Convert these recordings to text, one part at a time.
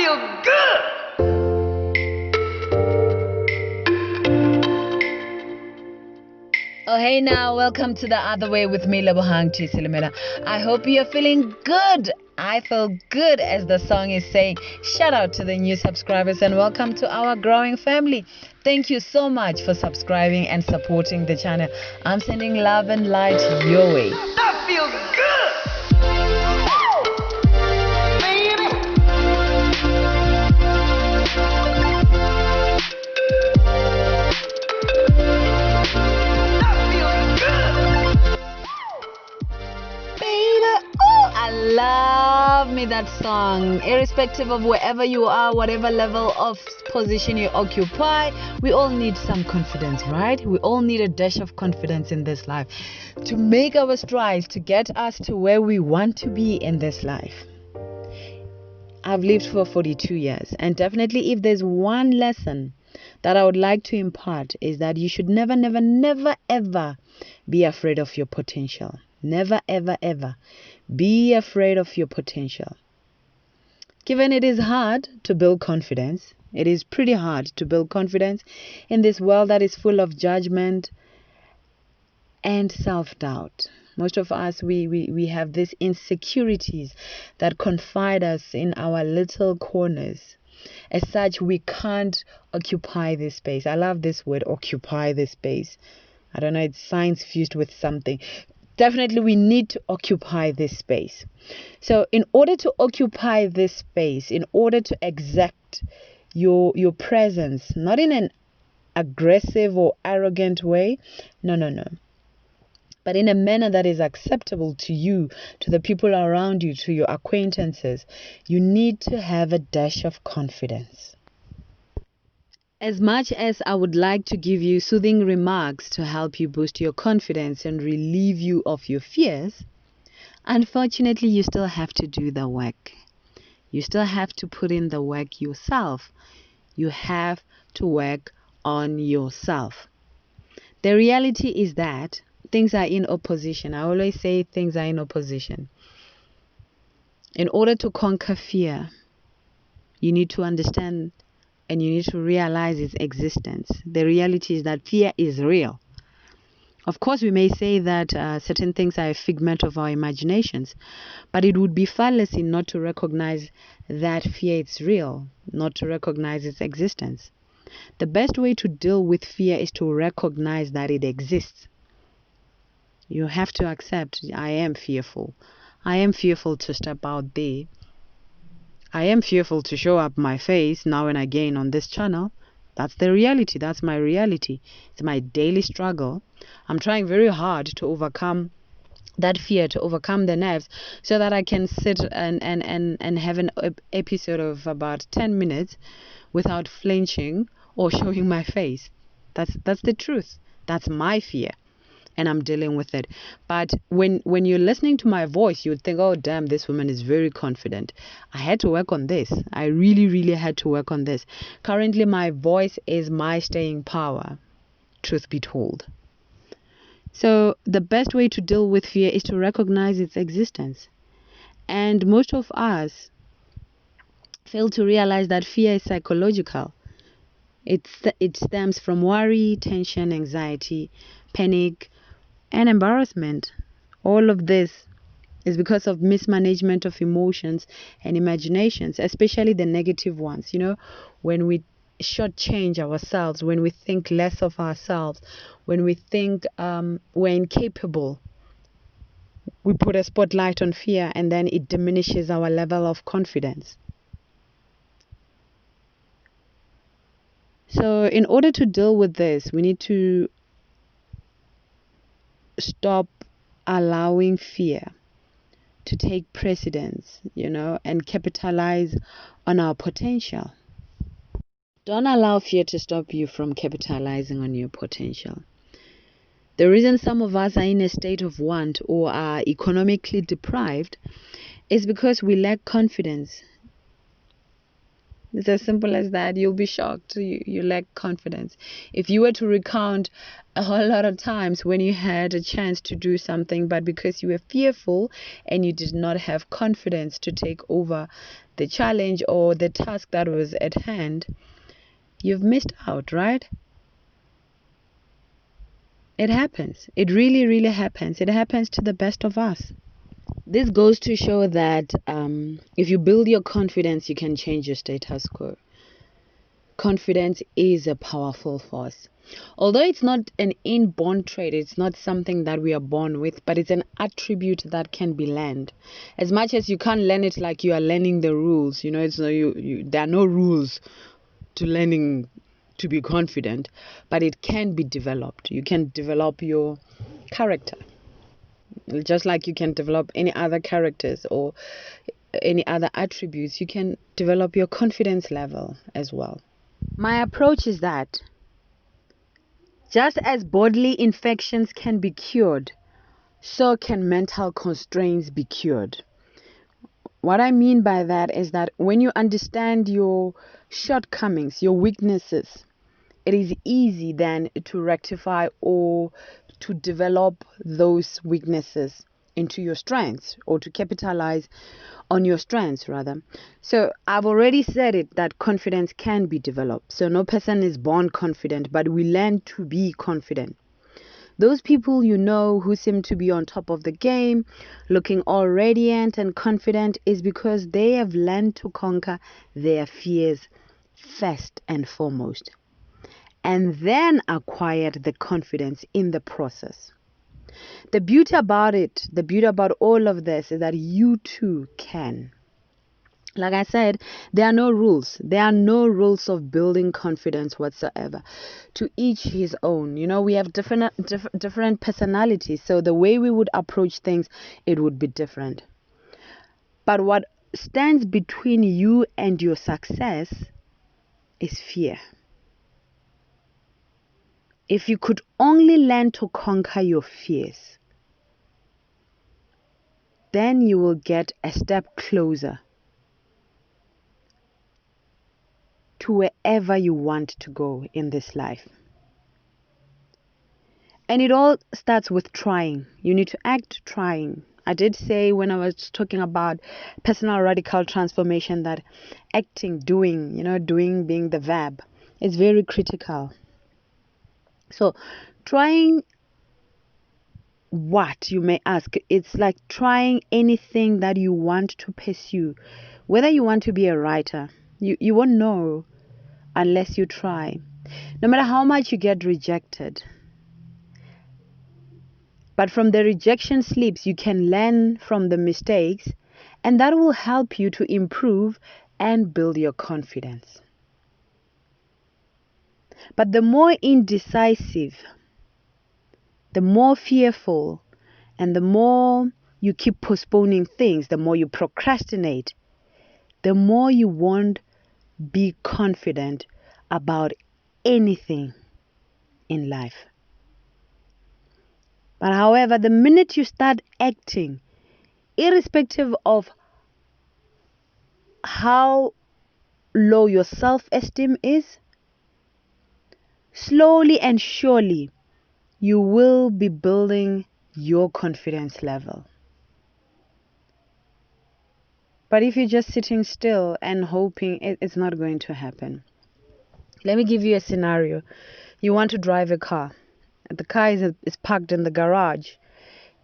feel good. Oh, hey now, welcome to The Other Way with me, Lebohang to Silimela. I hope you're feeling good. I feel good, as the song is saying. Shout out to the new subscribers and welcome to our growing family. Thank you so much for subscribing and supporting the channel. I'm sending love and light your way. That feels good. I love me that song. Irrespective of wherever you are, whatever level of position you occupy, we all need some confidence, right? We all need a dash of confidence in this life to make our strides, to get us to where we want to be in this life. I've lived for 42 years, and definitely if there's one lesson that I would like to impart is that you should never, never, never, ever be afraid of your potential. Never, ever, ever be afraid of your potential. Given it is hard to build confidence, it is pretty hard to build confidence in this world that is full of judgment and self-doubt. Most of us, we have these insecurities that confine us in our little corners. As such, we can't occupy this space. I love this word, occupy this space. I don't know, it's science fused with something. Definitely, we need to occupy this space. So in order to occupy this space, in order to exact your presence, not in an aggressive or arrogant way, no, but in a manner that is acceptable to you, to the people around you, to your acquaintances, you need to have a dash of confidence. As much as I would like to give you soothing remarks to help you boost your confidence and relieve you of your fears, unfortunately, you still have to do the work. You still have to put in the work yourself. You have to work on yourself. The reality is that things are in opposition. I always say things are in opposition. In order to conquer fear, you need to understand and you need to realize its existence. The reality is that fear is real. Of course, we may say that certain things are a figment of our imaginations, but it would be fallacy not to recognize that fear is real, not to recognize its existence. The best way to deal with fear is to recognize that it exists. You have to accept, I am fearful. I am fearful to step out there. I am fearful to show up my face now and again on this channel. That's the reality. That's my reality. It's my daily struggle. I'm trying very hard to overcome that fear, to overcome the nerves, so that I can sit and have an episode of about 10 minutes without flinching or showing my face. That's the truth. That's my fear. And I'm dealing with it. But when you're listening to my voice, you would think, oh, damn, this woman is very confident. I had to work on this. I really, really had to work on this. Currently, my voice is my staying power, truth be told. So the best way to deal with fear is to recognize its existence. And most of us fail to realize that fear is psychological. It stems from worry, tension, anxiety, panic, and embarrassment. All of this is because of mismanagement of emotions and imaginations, especially the negative ones. You know, when we shortchange ourselves, when we think less of ourselves, when we think we're incapable, we put a spotlight on fear and then it diminishes our level of confidence. So in order to deal with this, we need to stop allowing fear to take precedence, and capitalize on our potential. Don't allow fear to stop you from capitalizing on your potential. The reason some of us are in a state of want or are economically deprived is because we lack confidence. It's as simple as that. You'll be shocked. You lack confidence. If you were to recount a whole lot of times when you had a chance to do something, but because you were fearful and you did not have confidence to take over the challenge or the task that was at hand, you've missed out, right? It happens. It really, really happens. It happens to the best of us. This goes to show that if you build your confidence, you can change your status quo. Confidence is a powerful force. Although it's not an inborn trait, it's not something that we are born with, but it's an attribute that can be learned. As much as you can't learn it like you are learning the rules, it's there are no rules to learning to be confident, but it can be developed. You can develop your character, just like you can develop any other characters or any other attributes. You can develop your confidence level as well. My approach is that just as bodily infections can be cured, so can mental constraints be cured. What I mean by that is that when you understand your shortcomings, your weaknesses, it is easy then to rectify or to develop those weaknesses into your strengths, or to capitalize on your strengths rather. So I've already said it, that confidence can be developed. So no person is born confident, but we learn to be confident. Those people who seem to be on top of the game, looking all radiant and confident, is because they have learned to conquer their fears first and foremost, and then acquired the confidence in the process. The beauty about all of this is that you too can. Like I said, there are no rules. There are no rules of building confidence whatsoever. To each his own. We have different personalities, so the way we would approach things, it would be different. But what stands between you and your success is fear. If you could only learn to conquer your fears, then you will get a step closer to wherever you want to go in this life. And it all starts with trying. You need to act trying. I did say when I was talking about personal radical transformation that acting, doing being the verb, is very critical. So trying what, you may ask? It's like trying anything that you want to pursue. Whether you want to be a writer, you won't know unless you try. No matter how much you get rejected. But from the rejection slips, you can learn from the mistakes, and that will help you to improve and build your confidence. But the more indecisive, the more fearful, and the more you keep postponing things, the more you procrastinate, the more you won't be confident about anything in life. But however, the minute you start acting, irrespective of how low your self-esteem is, slowly and surely you will be building your confidence level. But if you're just sitting still and hoping, it's not going to happen. Let me give you a scenario. You want to drive a car. The car is parked in the garage.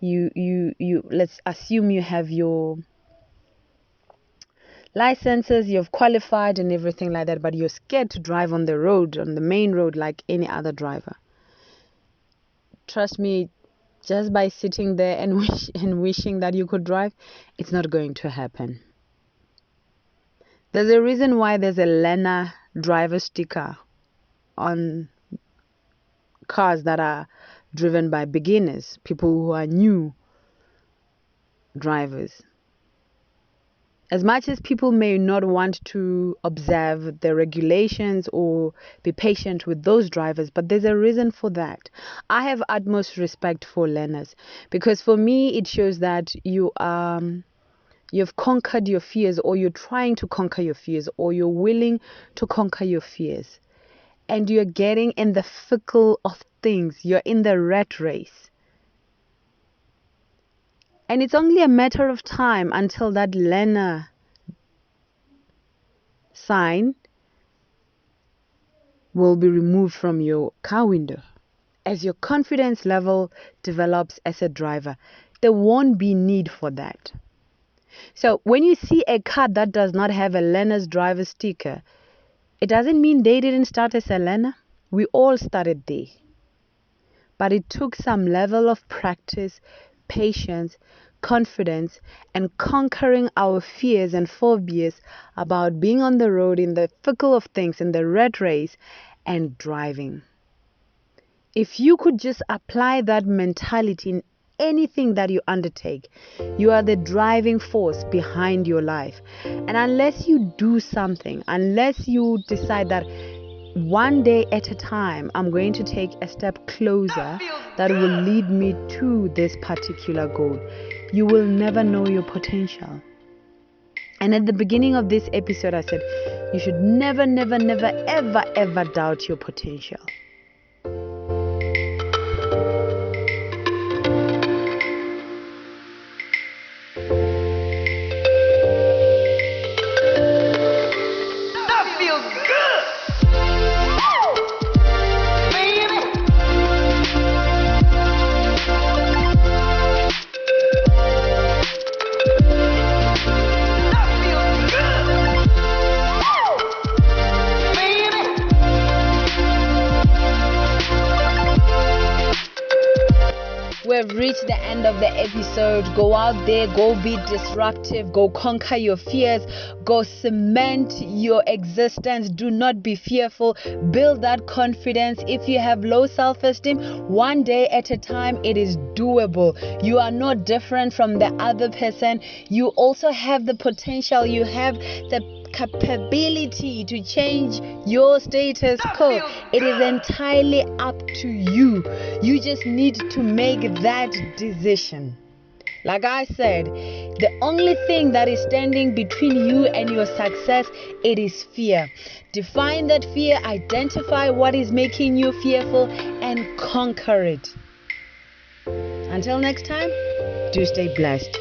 Let's assume you have your licenses, you've qualified and everything like that, but you're scared to drive on the main road like any other driver. Trust me, just by sitting there and wishing that you could drive, it's not going to happen. There's a reason why there's a learner driver sticker on cars that are driven by beginners, people who are new drivers. As much as people may not want to observe the regulations or be patient with those drivers, but there's a reason for that. I have utmost respect for learners, because for me it shows that you are You've conquered your fears, or you're trying to conquer your fears, or you're willing to conquer your fears. And you're getting in the fickle of things. You're in the rat race. And it's only a matter of time until that learner sign will be removed from your car window. As your confidence level develops as a driver, there won't be need for that. So when you see a car that does not have a learner's driver sticker, it doesn't mean they didn't start as a learner. We all started there. But it took some level of practice, patience, confidence, and conquering our fears and phobias about being on the road in the fickle of things, in the rat race, and driving. If you could just apply that mentality in anything that you undertake, you are the driving force behind your life. And unless you do something, unless you decide that one day at a time, I'm going to take a step closer that will lead me to this particular goal, you will never know your potential. And at the beginning of this episode, I said, you should never, ever doubt your potential. We've reached the end of the episode. Go out there, go be disruptive, go conquer your fears, go cement your existence. Do not be fearful. Build that confidence. If you have low self-esteem, one day at a time, it is doable. You are not different from the other person. You also have the potential. You have the capability to change your status quo. It is entirely up to you. You just need to make that decision. Like I said, the only thing that is standing between you and your success, it is fear. Define that fear, identify what is making you fearful, and conquer it. Until next time, do stay blessed.